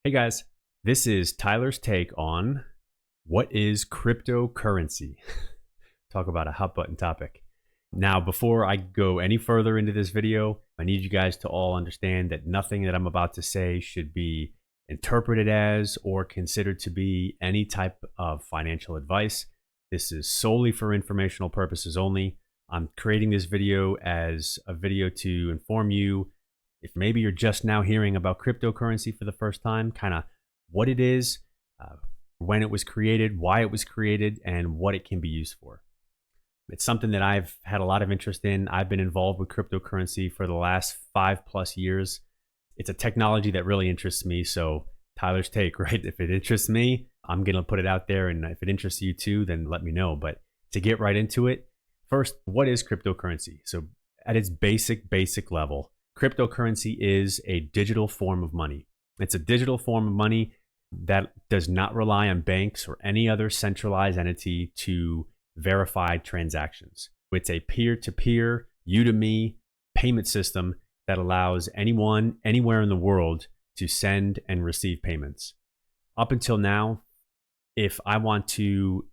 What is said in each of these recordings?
Hey guys, this is Tyler's take on what is cryptocurrency. Talk about a hot button topic. Now, before I go any further into this video, I need you guys to all understand that nothing that I'm about to say should be interpreted as or considered to be any type of financial advice. This is solely for informational purposes only. I'm creating this video as a video to inform you if maybe you're just now hearing about cryptocurrency for the first time, kind of what it is, when it was created, why it was created, and what it can be used for. It's something that I've had a lot of interest in. I've been involved with cryptocurrency for the last 5+ years. It's a technology that really interests me. So Tyler's take, right? If it interests me, I'm going to put it out there. And if it interests you too, then let me know. But to get right into it, first, what is cryptocurrency? So at its basic level, cryptocurrency is a digital form of money. It's a digital form of money that does not rely on banks or any other centralized entity to verify transactions. It's a peer-to-peer, you-to-me payment system that allows anyone, anywhere in the world to send and receive payments. Up until now, if I want to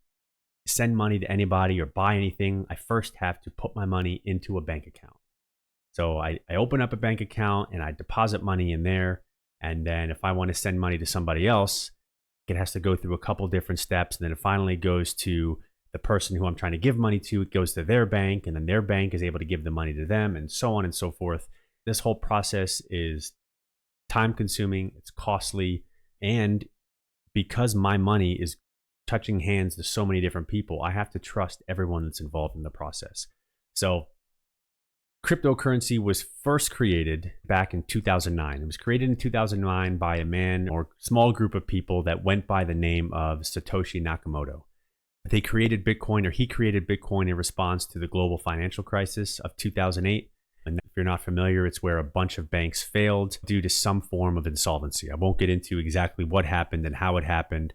send money to anybody or buy anything, I first have to put my money into a bank account. So I open up a bank account and I deposit money in there. And then if I want to send money to somebody else, it has to go through a couple different steps. And then it finally goes to the person who I'm trying to give money to. It goes to their bank, and then their bank is able to give the money to them, and so on and so forth. This whole process is time consuming, it's costly. And because my money is touching hands to so many different people, I have to trust everyone that's involved in the process. So cryptocurrency was first created back in 2009. It was created in 2009 by a man or small group of people that went by the name of Satoshi Nakamoto. They created Bitcoin, or he created Bitcoin in response to the global financial crisis of 2008. And if you're not familiar, it's where a bunch of banks failed due to some form of insolvency. I won't get into exactly what happened and how it happened.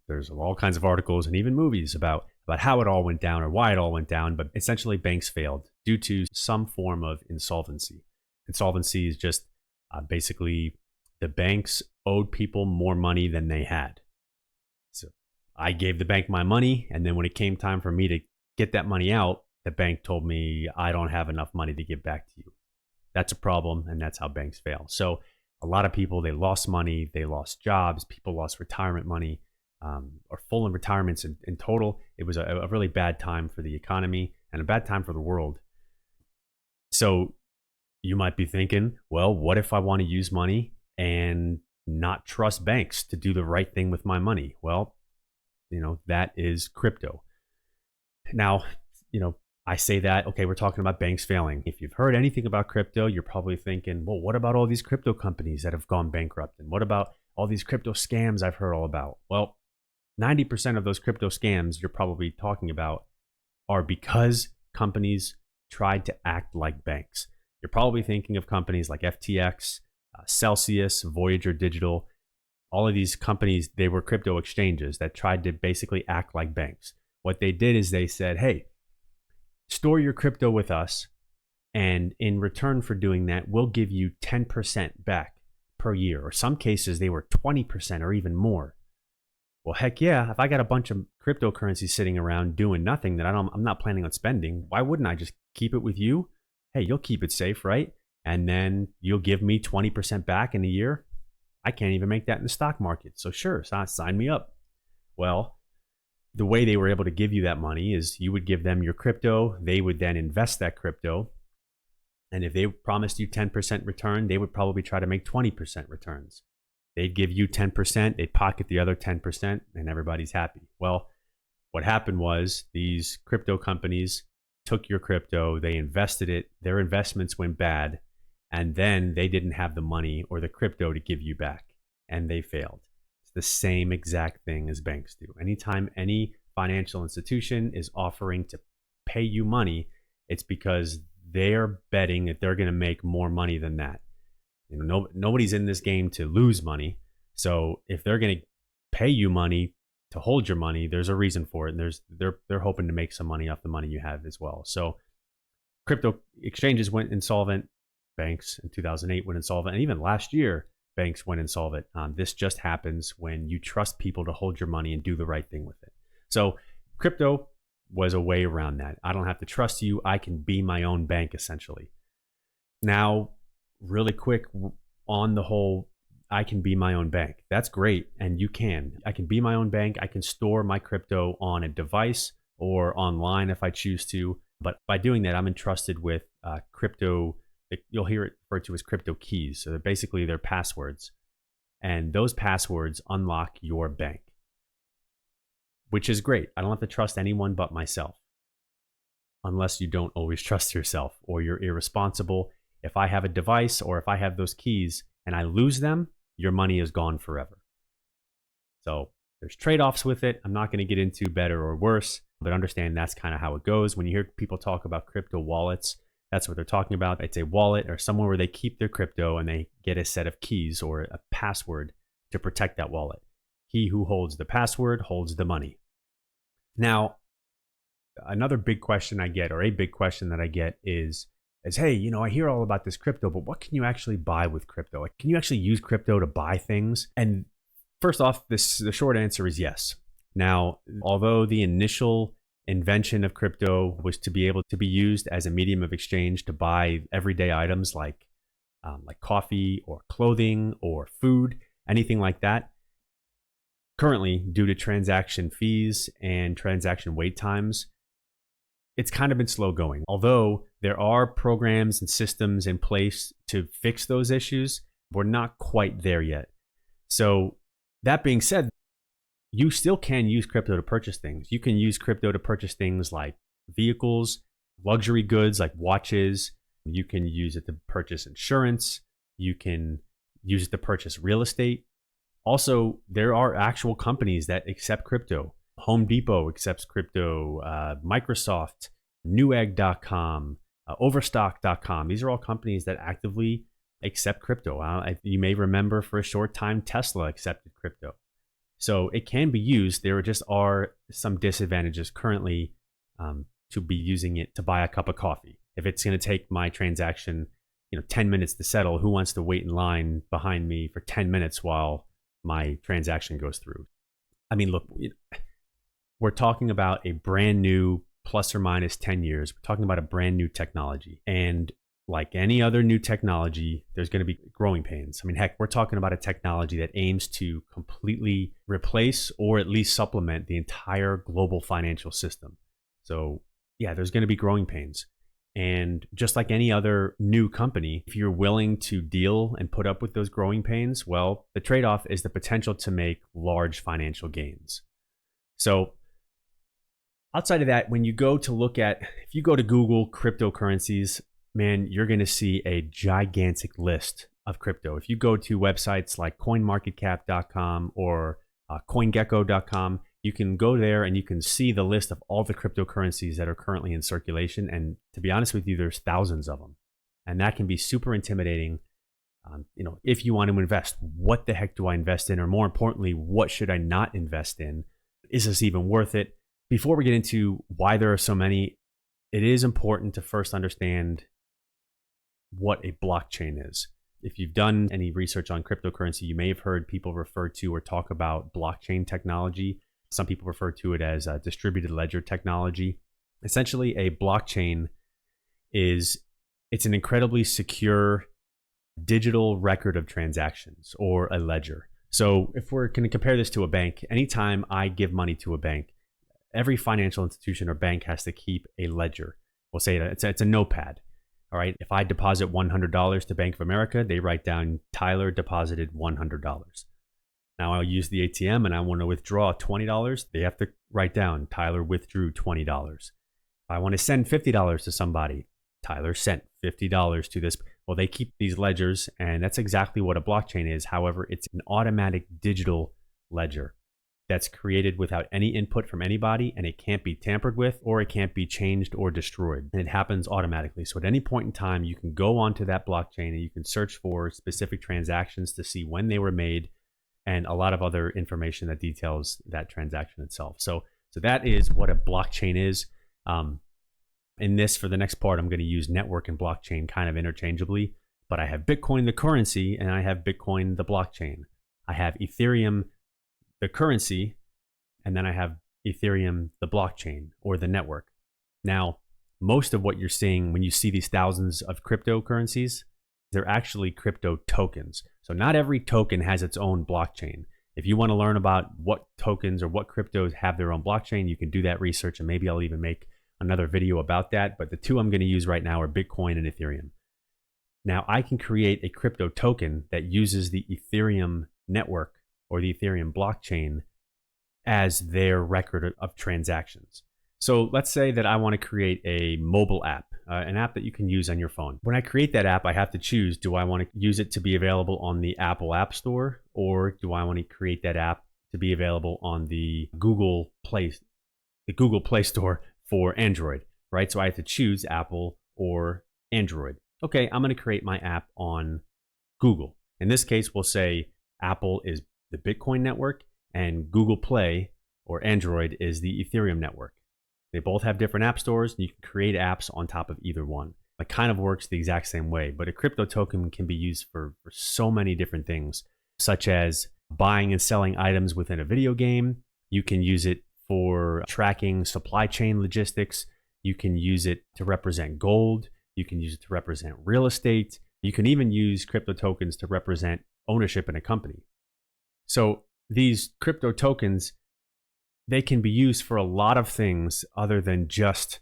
There's all kinds of articles and even movies about how it all went down or why it all went down, but essentially banks failed due to some form of insolvency. Insolvency is just basically the banks owed people more money than they had. So I gave the bank my money, and then when it came time for me to get that money out, the bank told me I don't have enough money to give back to you. That's a problem, and that's how banks fail. So a lot of people, they lost money, they lost jobs, people lost retirement money, or full in retirements in total. It was a really bad time for the economy and a bad time for the world. So you might be thinking, well, what if I want to use money and not trust banks to do the right thing with my money? Well, that is crypto. Now, I say that, okay, we're talking about banks failing. If you've heard anything about crypto, you're probably thinking, well, what about all these crypto companies that have gone bankrupt? And what about all these crypto scams I've heard all about? Well, 90% of those crypto scams you're probably talking about are because companies tried to act like banks. You're probably thinking of companies like FTX, Celsius, Voyager Digital. All of these companies, they were crypto exchanges that tried to basically act like banks. What they did is they said, hey, store your crypto with us, and in return for doing that, we'll give you 10% back per year. Or some cases, they were 20% or even more. Well, heck yeah, if I got a bunch of cryptocurrency sitting around doing nothing that I'm not planning on spending, why wouldn't I just keep it with you? Hey, you'll keep it safe, right? And then you'll give me 20% back in a year. I can't even make that in the stock market. So sure, sign me up. Well, the way they were able to give you that money is you would give them your crypto. They would then invest that crypto. And if they promised you 10% return, they would probably try to make 20% returns. They'd give you 10%, they'd pocket the other 10%, and everybody's happy. Well, what happened was these crypto companies took your crypto, they invested it, their investments went bad, and then they didn't have the money or the crypto to give you back, and they failed. It's the same exact thing as banks do. Anytime any financial institution is offering to pay you money, it's because they're betting that they're going to make more money than that. Nobody's in this game to lose money. So if they're going to pay you money to hold your money, there's a reason for it. And they're hoping to make some money off the money you have as well. So crypto exchanges went insolvent. Banks in 2008 went insolvent. And even last year, banks went insolvent. This just happens when you trust people to hold your money and do the right thing with it. So crypto was a way around that. I don't have to trust you. I can be my own bank, essentially. Now, really quick on the whole, I can be my own bank. That's great. And you can. I can be my own bank. I can store my crypto on a device or online if I choose to. But by doing that, I'm entrusted with crypto. You'll hear it referred to as crypto keys. So they're passwords. And those passwords unlock your bank, which is great. I don't have to trust anyone but myself, unless you don't always trust yourself or you're irresponsible. If I have a device or if I have those keys and I lose them, your money is gone forever. So there's trade-offs with it. I'm not going to get into better or worse, but understand that's kind of how it goes. When you hear people talk about crypto wallets, that's what they're talking about. It's a wallet or somewhere where they keep their crypto and they get a set of keys or a password to protect that wallet. He who holds the password holds the money. Now, another big question I get, or a big question that I get is, hey, I hear all about this crypto, but what can you actually buy with crypto? Like, can you actually use crypto to buy things? And first off, the short answer is yes. Now, although the initial invention of crypto was to be able to be used as a medium of exchange to buy everyday items like coffee or clothing or food, anything like that, currently, due to transaction fees and transaction wait times, it's kind of been slow going. Although there are programs and systems in place to fix those issues, we're not quite there yet. So that being said, you still can use crypto to purchase things. You can use crypto to purchase things like vehicles, luxury goods like watches. You can use it to purchase insurance. You can use it to purchase real estate. Also, there are actual companies that accept crypto. Home Depot accepts crypto, Microsoft, Newegg.com, Overstock.com. These are all companies that actively accept crypto. You may remember for a short time, Tesla accepted crypto. So it can be used. There just are some disadvantages currently to be using it to buy a cup of coffee. If it's going to take my transaction 10 minutes to settle, who wants to wait in line behind me for 10 minutes while my transaction goes through? I mean, look, we're talking about a brand new plus or minus 10 years. We're talking about a brand new technology. And like any other new technology, there's going to be growing pains. I mean, heck, we're talking about a technology that aims to completely replace or at least supplement the entire global financial system. So yeah, there's going to be growing pains. And just like any other new company, if you're willing to deal and put up with those growing pains, well, the trade-off is the potential to make large financial gains. So outside of that, when you go to look at, if you go to Google cryptocurrencies, man, you're going to see a gigantic list of crypto. If you go to websites like coinmarketcap.com or coingecko.com, you can go there and you can see the list of all the cryptocurrencies that are currently in circulation. And to be honest with you, there's thousands of them. And that can be super intimidating. If you want to invest, what the heck do I invest in? Or more importantly, what should I not invest in? Is this even worth it? Before we get into why there are so many, it is important to first understand what a blockchain is. If you've done any research on cryptocurrency, you may have heard people refer to or talk about blockchain technology. Some people refer to it as distributed ledger technology. Essentially, a blockchain it's an incredibly secure digital record of transactions, or a ledger. So if we're going to compare this to a bank, anytime I give money to a bank, every financial institution or bank has to keep a ledger. We'll say it's a notepad. All right. If I deposit $100 to Bank of America, they write down Tyler deposited $100. Now I'll use the ATM and I want to withdraw $20. They have to write down Tyler withdrew $20. If I want to send $50 to somebody, Tyler sent $50 to this. Well, they keep these ledgers, and that's exactly what a blockchain is. However, it's an automatic digital ledger that's created without any input from anybody, and it can't be tampered with, or it can't be changed or destroyed. And it happens automatically. So at any point in time, you can go onto that blockchain and you can search for specific transactions to see when they were made, and a lot of other information that details that transaction itself. So that is what a blockchain is. In this, for the next part, I'm going to use network and blockchain kind of interchangeably, but I have Bitcoin, the currency, and I have Bitcoin, the blockchain. I have Ethereum, the currency, and then I have Ethereum, the blockchain or the network. Now, most of what you're seeing when you see these thousands of cryptocurrencies, they're actually crypto tokens. So not every token has its own blockchain. If you want to learn about what tokens or what cryptos have their own blockchain, you can do that research, and maybe I'll even make another video about that. But the two I'm going to use right now are Bitcoin and Ethereum. Now, I can create a crypto token that uses the Ethereum network or the Ethereum blockchain as their record of transactions. So let's say that I want to create a mobile app, an app that you can use on your phone. When I create that app, I have to choose, do I want to use it to be available on the Apple App Store, or do I want to create that app to be available on the Google Play Store for Android, right? So I have to choose Apple or Android. Okay, I'm going to create my app on Google. In this case, we'll say Apple is the Bitcoin network and Google Play or Android is the Ethereum network. They both have different app stores, and you can create apps on top of either one. It kind of works the exact same way, but a crypto token can be used for so many different things, such as buying and selling items within a video game. You can use it for tracking supply chain logistics. You can use it to represent gold. You can use it to represent real estate. You can even use crypto tokens to represent ownership in a company. So these crypto tokens, they can be used for a lot of things other than just,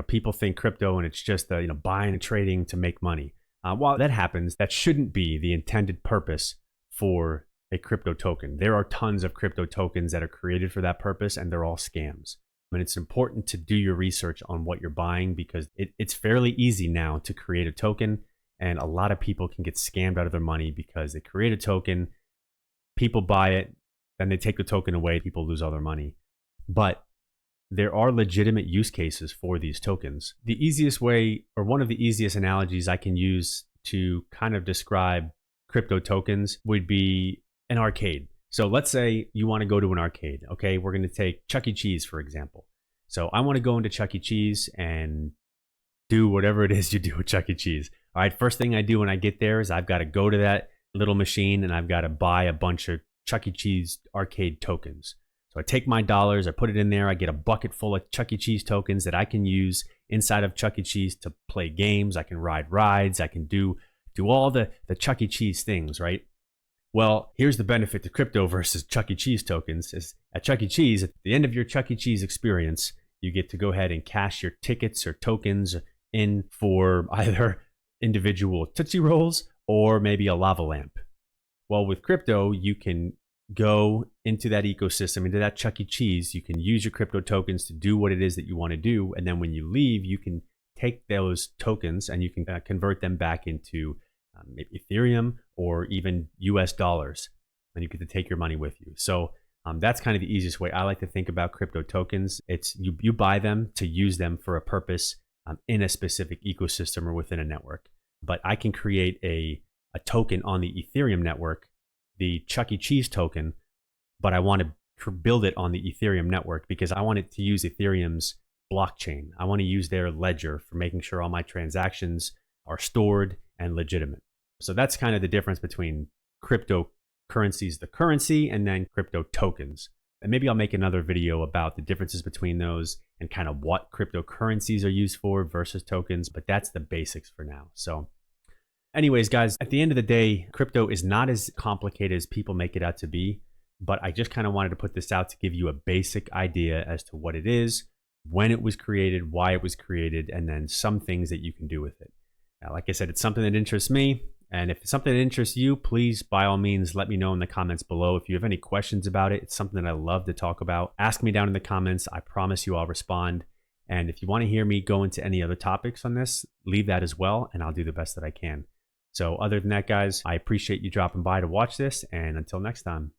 people think crypto and it's just, buying and trading to make money. While that happens, that shouldn't be the intended purpose for a crypto token. There are tons of crypto tokens that are created for that purpose, and they're all scams. And it's important to do your research on what you're buying, because it's fairly easy now to create a token, and a lot of people can get scammed out of their money because they create a token, people buy it, then they take the token away, people lose all their money. But there are legitimate use cases for these tokens. The easiest way, or one of the easiest analogies I can use to kind of describe crypto tokens would be an arcade. So let's say you want to go to an arcade. Okay, we're going to take Chuck E. Cheese, for example. So I want to go into Chuck E. Cheese and do whatever it is you do at Chuck E. Cheese. All right, first thing I do when I get there is I've got to go to that little machine and I've got to buy a bunch of Chuck E. Cheese arcade tokens. So I take my dollars, I put it in there, I get a bucket full of Chuck E. Cheese tokens that I can use inside of Chuck E. Cheese to play games. I can ride rides, I can do all the Chuck E. Cheese things, right? Well, here's the benefit to crypto versus Chuck E. Cheese tokens is at Chuck E. Cheese, at the end of your Chuck E. Cheese experience, you get to go ahead and cash your tickets or tokens in for either individual Tootsie Rolls or maybe a lava lamp. Well, with crypto, you can go into that ecosystem, into that Chuck E. Cheese. You can use your crypto tokens to do what it is that you want to do. And then when you leave, you can take those tokens and you can convert them back into maybe Ethereum or even US dollars. And you get to take your money with you. So that's kind of the easiest way I like to think about crypto tokens. It's you buy them to use them for a purpose in a specific ecosystem or within a network. But I can create a token on the Ethereum network, the Chuck E. Cheese token, but I want to build it on the Ethereum network because I want it to use Ethereum's blockchain. I want to use their ledger for making sure all my transactions are stored and legitimate. So that's kind of the difference between cryptocurrencies, the currency, and then crypto tokens. And maybe I'll make another video about the differences between those and kind of what cryptocurrencies are used for versus tokens, but that's the basics for now. So anyways, guys, at the end of the day, crypto is not as complicated as people make it out to be, but I just kind of wanted to put this out to give you a basic idea as to what it is, when it was created, why it was created, and then some things that you can do with it. Now, like I said, it's something that interests me, and if it's something that interests you, please, by all means, let me know in the comments below. If you have any questions about it, it's something that I love to talk about. Ask me down in the comments. I promise you I'll respond. And if you want to hear me go into any other topics on this, leave that as well, and I'll do the best that I can. So other than that, guys, I appreciate you dropping by to watch this, and until next time.